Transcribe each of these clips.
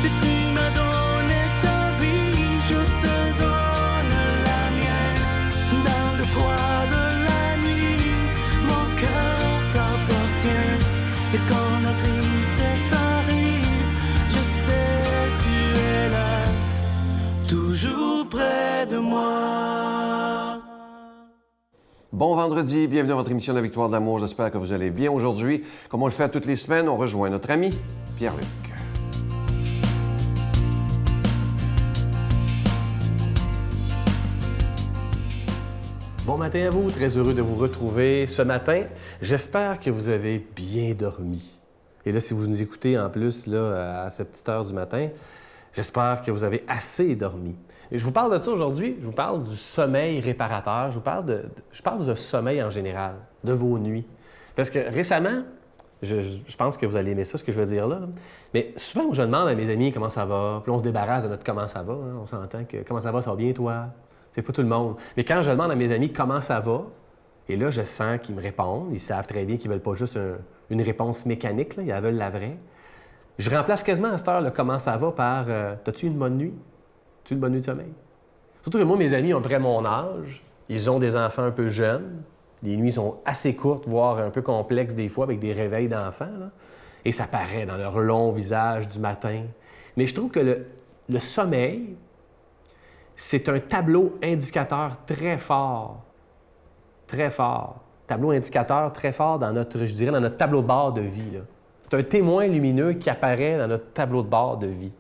Si tu m'as donné ta vie, je te donne la mienne. Dans le froid de la nuit, mon cœur t'appartient. Et quand la tristesse arrive, je sais tu es là, toujours près de moi. Bon vendredi, bienvenue à votre émission de la Victoire de l'amour. J'espère que vous allez bien aujourd'hui. Comme on le fait toutes les semaines, on rejoint notre ami Pierre-Luc. Bon matin à vous, très heureux de vous retrouver ce matin. J'espère que vous avez bien dormi. Et là, si vous nous écoutez en plus là, à cette petite heure du matin, j'espère que vous avez assez dormi. Et je vous parle de ça aujourd'hui, je vous parle du sommeil réparateur, je parle de sommeil en général, de vos nuits. Parce que récemment, je pense que vous allez aimer ça, ce que je veux dire là, mais souvent, moi, je demande à mes amis comment ça va, puis on se débarrasse de notre comment ça va, hein? On s'entend que comment ça va bien toi? C'est pas tout le monde. Mais quand je demande à mes amis comment ça va, et là, je sens qu'ils me répondent, ils savent très bien qu'ils veulent pas juste une réponse mécanique, là, ils veulent la vraie. Je remplace quasiment à cette heure le comment ça va par t'as-tu une bonne nuit? As-tu une bonne nuit de sommeil? Surtout que moi, mes amis ont près mon âge. Ils ont des enfants un peu jeunes. Les nuits sont assez courtes, voire un peu complexes des fois, avec des réveils d'enfants. Là. Et ça paraît dans leur long visage du matin. Mais je trouve que le sommeil, c'est un tableau indicateur très fort. Très fort. Tableau indicateur très fort dans notre tableau de bord de vie. Là. C'est un témoin lumineux qui apparaît dans notre tableau de bord de vie.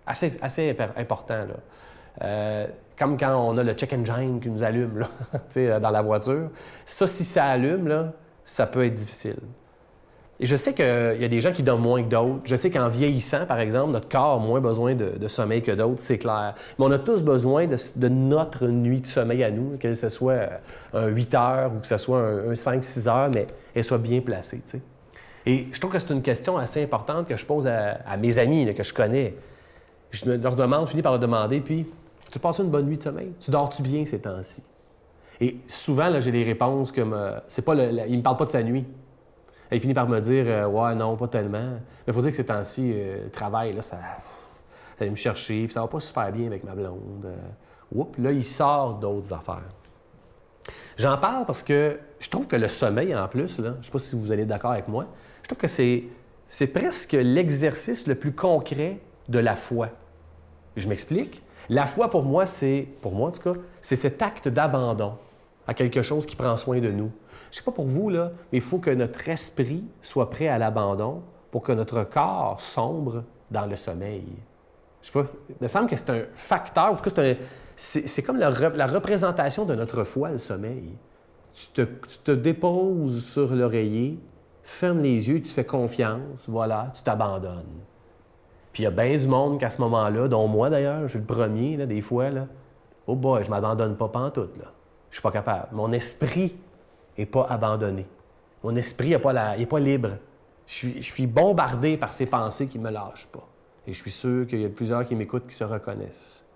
Assez important, là. Comme quand on a le check engine qui nous allume là, dans la voiture. Ça, si ça allume, là, ça peut être difficile. Et je sais qu'il y a des gens qui dorment moins que d'autres. Je sais qu'en vieillissant, par exemple, notre corps a moins besoin de sommeil que d'autres, c'est clair. Mais on a tous besoin de notre nuit de sommeil à nous, que ce soit un 8 heures ou que ce soit un 5-6 heures, mais elle soit bien placée, tu sais. Et je trouve que c'est une question assez importante que je pose à mes amis là, que je connais. Je leur demande, je finis par leur demander, puis tu passes une bonne nuit de sommeil? Tu dors-tu bien ces temps-ci? Et souvent, là, j'ai des réponses comme c'est pas il ne me parle pas de sa nuit. Et il finit par me dire ouais, non, pas tellement. Mais il faut dire que ces temps-ci, le travail, là, ça vient me chercher, puis ça va pas super bien avec ma blonde. Oups, là, il sort d'autres affaires. J'en parle parce que je trouve que le sommeil, en plus, là, je ne sais pas si vous allez être d'accord avec moi, je trouve que c'est presque l'exercice le plus concret de la foi. Je m'explique. La foi, pour moi en tout cas, c'est cet acte d'abandon à quelque chose qui prend soin de nous. Je ne sais pas pour vous, là, mais il faut que notre esprit soit prêt à l'abandon pour que notre corps sombre dans le sommeil. Je sais pas, il me semble que c'est un facteur, en tout cas, c'est comme la représentation de notre foi, le sommeil. Tu te déposes sur l'oreiller, fermes les yeux, tu fais confiance, voilà, tu t'abandonnes. Puis il y a bien du monde qu'à ce moment-là, dont moi d'ailleurs, je suis le premier, là, des fois, là, oh boy, je m'abandonne pas pantoute, là. Je suis pas capable. Mon esprit n'est pas abandonné. Mon esprit n'est pas libre. Je suis bombardé par ces pensées qui ne me lâchent pas. Et je suis sûr qu'il y a plusieurs qui m'écoutent qui se reconnaissent.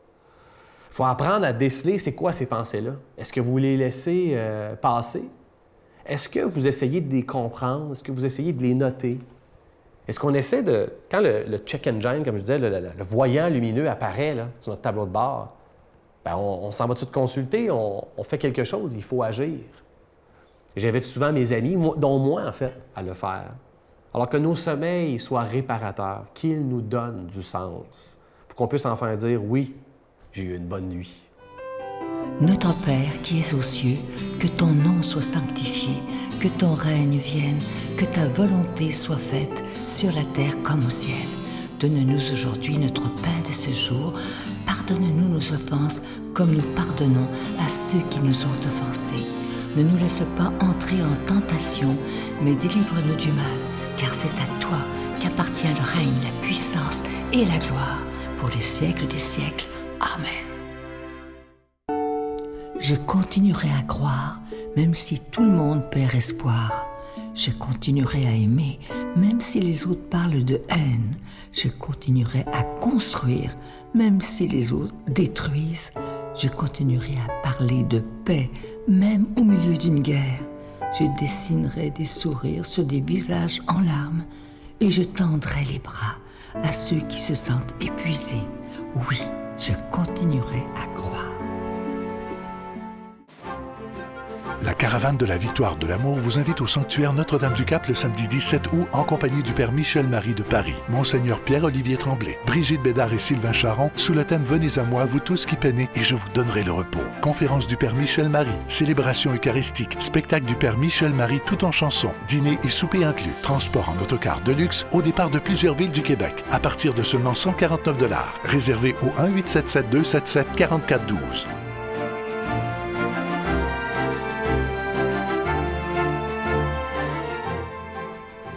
Il faut apprendre à déceler c'est quoi ces pensées-là. Est-ce que vous les laissez passer? Est-ce que vous essayez de les comprendre? Est-ce que vous essayez de les noter? Est-ce qu'on essaie de... Quand le check engine, comme je disais, le voyant lumineux apparaît là, sur notre tableau de bord, bien, on s'en va tout de suite consulter, on fait quelque chose, il faut agir. J'invite souvent mes amis, dont moi en fait, à le faire. Alors que nos sommeils soient réparateurs, qu'ils nous donnent du sens, pour qu'on puisse enfin dire « Oui, j'ai eu une bonne nuit ». Notre Père qui es aux cieux, que ton nom soit sanctifié, que ton règne vienne, que ta volonté soit faite sur la terre comme au ciel. Donne-nous aujourd'hui notre pain de ce jour. Pardonne-nous nos offenses comme nous pardonnons à ceux qui nous ont offensés. Ne nous laisse pas entrer en tentation, mais délivre-nous du mal, car c'est à toi qu'appartient le règne, la puissance et la gloire pour les siècles des siècles. Amen. Je continuerai à croire, même si tout le monde perd espoir. Je continuerai à aimer, même si les autres parlent de haine. Je continuerai à construire, même si les autres détruisent. Je continuerai à parler de paix, même au milieu d'une guerre. Je dessinerai des sourires sur des visages en larmes et je tendrai les bras à ceux qui se sentent épuisés. Oui, je continuerai à croire. La caravane de la victoire de l'amour vous invite au sanctuaire Notre-Dame-du-Cap le samedi 17 août en compagnie du Père Michel-Marie de Paris, Monseigneur Pierre-Olivier Tremblay, Brigitte Bédard et Sylvain Charon, sous le thème « Venez à moi, vous tous qui peinez, et je vous donnerai le repos ». Conférence du Père Michel-Marie, célébration eucharistique, spectacle du Père Michel-Marie tout en chansons, dîner et souper inclus, transport en autocar de luxe au départ de plusieurs villes du Québec, à partir de seulement 149 $. Réservé au 1-877-277-4412.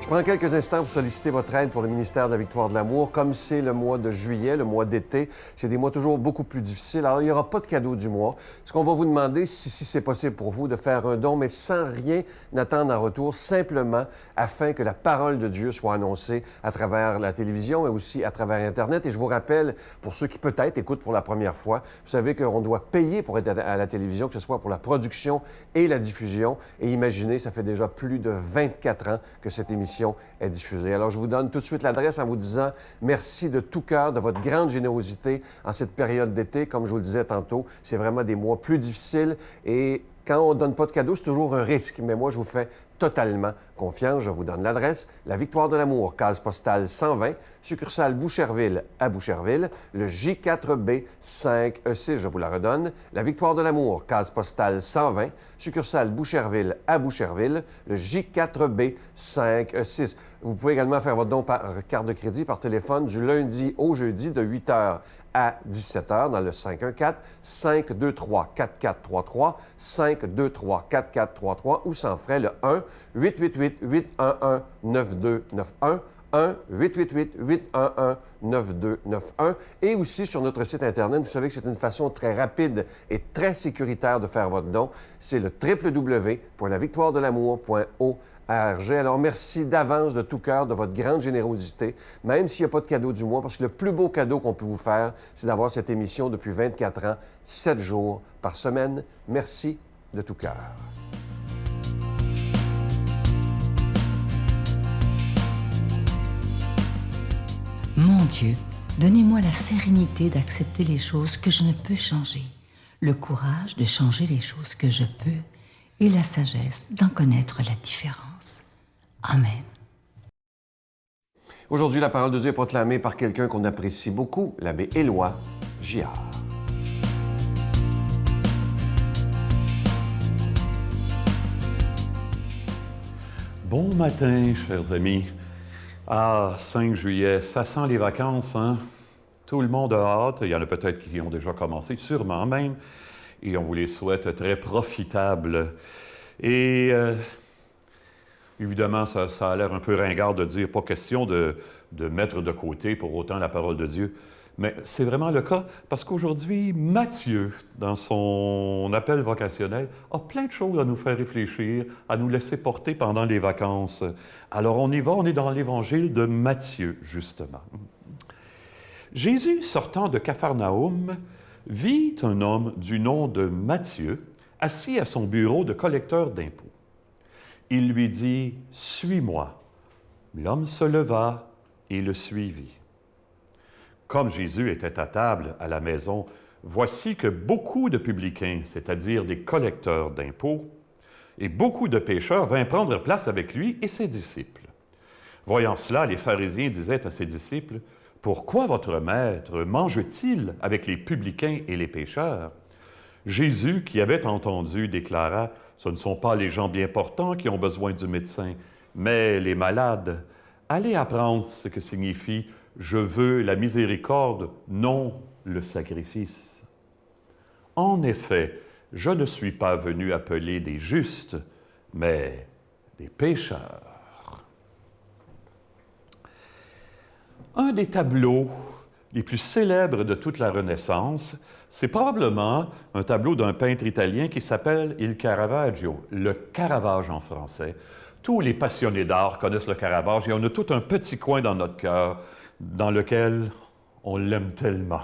Je prends quelques instants pour solliciter votre aide pour le ministère de la Victoire de l'Amour. Comme c'est le mois de juillet, le mois d'été, c'est des mois toujours beaucoup plus difficiles. Alors, il n'y aura pas de cadeau du mois. Ce qu'on va vous demander, si c'est possible pour vous, de faire un don, mais sans rien attendre en retour, simplement afin que la parole de Dieu soit annoncée à travers la télévision, mais aussi à travers Internet. Et je vous rappelle, pour ceux qui peut-être écoutent pour la première fois, vous savez qu'on doit payer pour être à la télévision, que ce soit pour la production et la diffusion. Et imaginez, ça fait déjà plus de 24 ans que cette émission est diffusée. Alors, je vous donne tout de suite l'adresse en vous disant merci de tout cœur de votre grande générosité en cette période d'été. Comme je vous le disais tantôt, c'est vraiment des mois plus difficiles et quand on ne donne pas de cadeaux, c'est toujours un risque. Mais moi, je vous fais totalement confiance. Je vous donne l'adresse. La Victoire de l'Amour, case postale 120, succursale Boucherville à Boucherville, le J4B 5E6, je vous la redonne. La Victoire de l'Amour, case postale 120, succursale Boucherville à Boucherville, le J4B 5E6. Vous pouvez également faire votre don par carte de crédit, par téléphone, du lundi au jeudi de 8h à 17h dans le 514-523-4433, 523-4433 ou sans frais le 1-888-811-9291, 1-888-811-9291 et aussi sur notre site Internet. Vous savez que c'est une façon très rapide et très sécuritaire de faire votre don. C'est le www.lavictoiredelamour.org. Alors, merci d'avance, de tout cœur, de votre grande générosité, même s'il n'y a pas de cadeau du mois, parce que le plus beau cadeau qu'on peut vous faire, c'est d'avoir cette émission depuis 24 ans, 7 jours par semaine. Merci de tout cœur. Mon Dieu, donnez-moi la sérénité d'accepter les choses que je ne peux changer, le courage de changer les choses que je peux et la sagesse d'en connaître la différence. Amen. Aujourd'hui, la parole de Dieu est proclamée par quelqu'un qu'on apprécie beaucoup, l'abbé Éloi Giard. Bon matin, chers amis. Ah, 5 juillet, ça sent les vacances, hein? Tout le monde a hâte. Il y en a peut-être qui ont déjà commencé, sûrement même. Et on vous les souhaite très profitables. Et évidemment, ça a l'air un peu ringard de dire, pas question de mettre de côté pour autant la parole de Dieu. Mais c'est vraiment le cas, parce qu'aujourd'hui, Matthieu, dans son appel vocationnel, a plein de choses à nous faire réfléchir, à nous laisser porter pendant les vacances. Alors on y va, on est dans l'évangile de Matthieu, justement. Jésus, sortant de Capharnaüm, vit un homme du nom de Matthieu, assis à son bureau de collecteur d'impôts. Il lui dit « Suis-moi ». L'homme se leva et le suivit. Comme Jésus était à table à la maison, voici que beaucoup de publicains, c'est-à-dire des collecteurs d'impôts, et beaucoup de pécheurs vinrent prendre place avec lui et ses disciples. Voyant cela, les pharisiens disaient à ses disciples, « Pourquoi votre maître mange-t-il avec les publicains et les pécheurs? » Jésus, qui avait entendu, déclara, « Ce ne sont pas les gens bien portants qui ont besoin du médecin, mais les malades. Allez apprendre ce que signifie « Je veux la miséricorde, non le sacrifice. » En effet, je ne suis pas venu appeler des justes, mais des pécheurs. Un des tableaux les plus célèbres de toute la Renaissance, c'est probablement un tableau d'un peintre italien qui s'appelle Il Caravaggio, le Caravage en français. Tous les passionnés d'art connaissent le Caravage et on a tout un petit coin dans notre cœur dans lequel on l'aime tellement.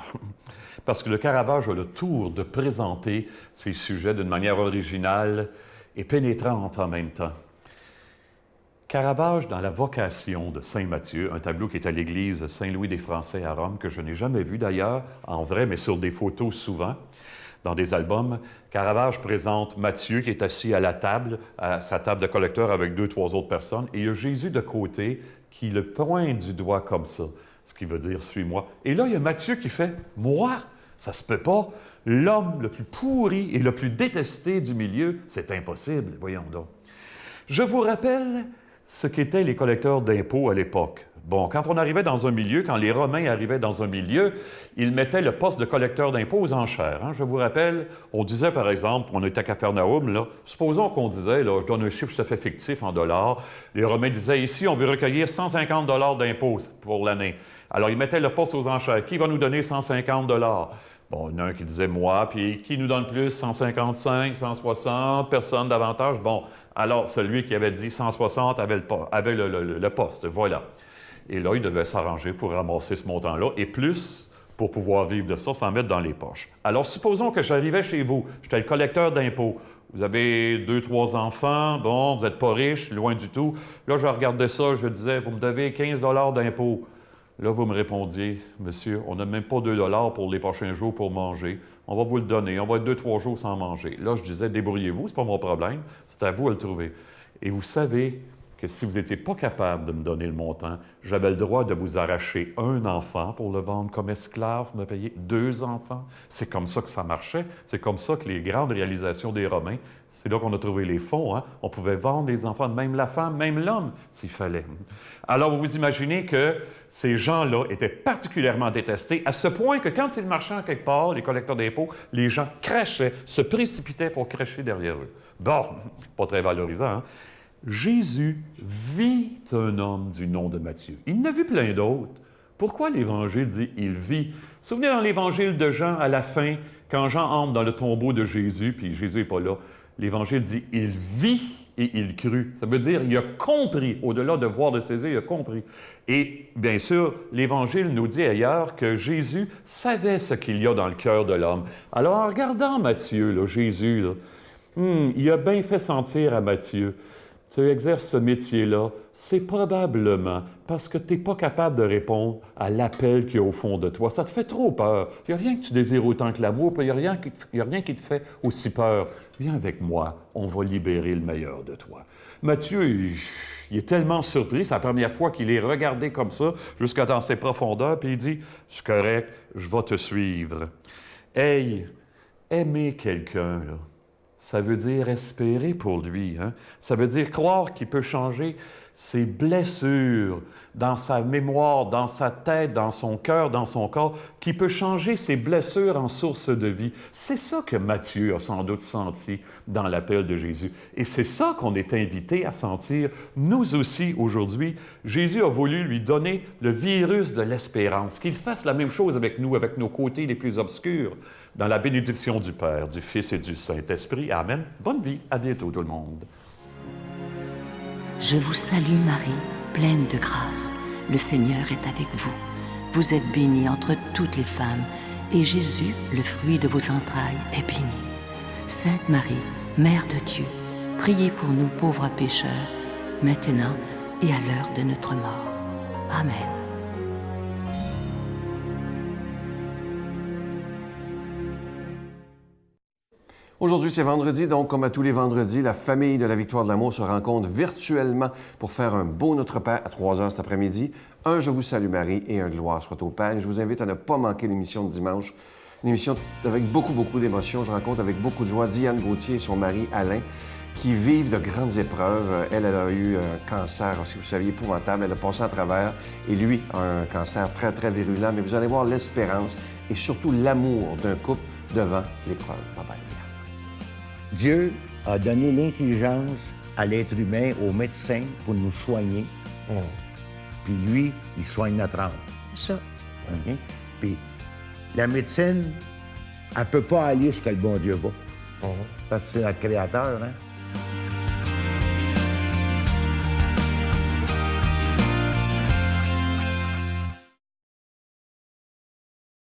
Parce que le Caravage a le tour de présenter ses sujets d'une manière originale et pénétrante en même temps. Caravage, dans la vocation de Saint Matthieu, un tableau qui est à l'église Saint-Louis des Français à Rome, que je n'ai jamais vu d'ailleurs, en vrai, mais sur des photos souvent, dans des albums, Caravage présente Matthieu qui est assis à la table, à sa table de collecteur avec 2-3 autres personnes, et il y a Jésus de côté qui le pointe du doigt comme ça, ce qui veut dire « suis-moi ». Et là, il y a Matthieu qui fait « moi ». Ça se peut pas. L'homme le plus pourri et le plus détesté du milieu, c'est impossible, voyons donc. Je vous rappelle ce qu'étaient les collecteurs d'impôts à l'époque. Bon, quand on arrivait dans un milieu, quand les Romains arrivaient dans un milieu, ils mettaient le poste de collecteur d'impôts aux enchères. Hein. Je vous rappelle, on disait par exemple, on était à Capharnaüm, là, supposons qu'on disait, là, je donne un chiffre tout à fait fictif en dollars, les Romains disaient ici, on veut recueillir 150 $ d'impôts pour l'année. Alors ils mettaient le poste aux enchères. Qui va nous donner 150 $? Bon, il y en a un qui disait moi, puis qui nous donne plus? 155, 160, personne davantage. Bon, alors celui qui avait dit 160 avait le poste, voilà. Et là, il devait s'arranger pour ramasser ce montant-là, et plus pour pouvoir vivre de ça, s'en mettre dans les poches. Alors, supposons que j'arrivais chez vous, j'étais le collecteur d'impôts. Vous avez 2-3 enfants, bon, vous n'êtes pas riche, loin du tout. Là, je regardais ça, je disais, vous me devez 15 $ d'impôts. Là, vous me répondiez, monsieur, on n'a même pas 2 $ pour les prochains jours pour manger. On va vous le donner, on va être 2-3 jours sans manger. Là, je disais, débrouillez-vous, c'est pas mon problème, c'est à vous à le trouver. Et vous savez que si vous n'étiez pas capable de me donner le montant, j'avais le droit de vous arracher un enfant pour le vendre comme esclave, me payer 2 enfants. C'est comme ça que ça marchait. C'est comme ça que les grandes réalisations des Romains, c'est là qu'on a trouvé les fonds. Hein? On pouvait vendre des enfants, même la femme, même l'homme, s'il fallait. Alors, vous vous imaginez que ces gens-là étaient particulièrement détestés, à ce point que quand ils marchaient quelque part, les collecteurs d'impôts, les gens crachaient, se précipitaient pour cracher derrière eux. Bon, pas très valorisant, hein? Jésus vit un homme du nom de Matthieu. Il en a vu plein d'autres. Pourquoi l'Évangile dit « il vit » ? Vous vous souvenez dans l'Évangile de Jean, à la fin, quand Jean entre dans le tombeau de Jésus, puis Jésus n'est pas là, l'Évangile dit « il vit et il crut ». Ça veut dire il a compris, au-delà de voir de ses yeux, il a compris. Et bien sûr, l'Évangile nous dit ailleurs que Jésus savait ce qu'il y a dans le cœur de l'homme. Alors, en regardant Matthieu, là, Jésus, là, il a bien fait sentir à Matthieu: tu exerces ce métier-là, c'est probablement parce que tu n'es pas capable de répondre à l'appel qu'il y a au fond de toi. Ça te fait trop peur. Il n'y a rien que tu désires autant que l'amour, puis il n'y a rien qui te fait aussi peur. Viens avec moi, on va libérer le meilleur de toi. Matthieu, il est tellement surpris, c'est la première fois qu'il est regardé comme ça, jusqu'à dans ses profondeurs, puis il dit « c'est correct, je vais te suivre ». Hey, aimer quelqu'un, là, ça veut dire espérer pour lui. Hein? Ça veut dire croire qu'il peut changer ses blessures dans sa mémoire, dans sa tête, dans son cœur, dans son corps, qu'il peut changer ses blessures en source de vie. C'est ça que Matthieu a sans doute senti dans l'appel de Jésus. Et c'est ça qu'on est invité à sentir, nous aussi, aujourd'hui. Jésus a voulu lui donner le virus de l'espérance, qu'il fasse la même chose avec nous, avec nos côtés les plus obscurs. Dans la bénédiction du Père, du Fils et du Saint-Esprit. Amen. Bonne vie. À bientôt, tout le monde. Je vous salue Marie, pleine de grâce. Le Seigneur est avec vous. Vous êtes bénie entre toutes les femmes, et Jésus, le fruit de vos entrailles, est béni. Sainte Marie, Mère de Dieu, priez pour nous pauvres pécheurs, maintenant et à l'heure de notre mort. Amen. Aujourd'hui, c'est vendredi, donc comme à tous les vendredis, la famille de la Victoire de l'amour se rencontre virtuellement pour faire un beau Notre Père à 3 h cet après-midi. Un Je vous salue Marie et un Gloire soit au Père. Je vous invite à ne pas manquer l'émission de dimanche. Une émission avec beaucoup d'émotions. Je rencontre avec beaucoup de joie Diane Gauthier et son mari Alain qui vivent de grandes épreuves. Elle a eu un cancer, si vous saviez, épouvantable. Elle a passé à travers. Et lui a un cancer très virulent. Mais vous allez voir l'espérance et surtout l'amour d'un couple devant l'épreuve. Bye-bye. Dieu a donné l'intelligence à l'être humain, aux médecins, pour nous soigner. Puis lui, il soigne notre âme. C'est ça. Okay? Puis la médecine, elle ne peut pas aller ce que le bon Dieu va. Parce que c'est notre créateur, hein?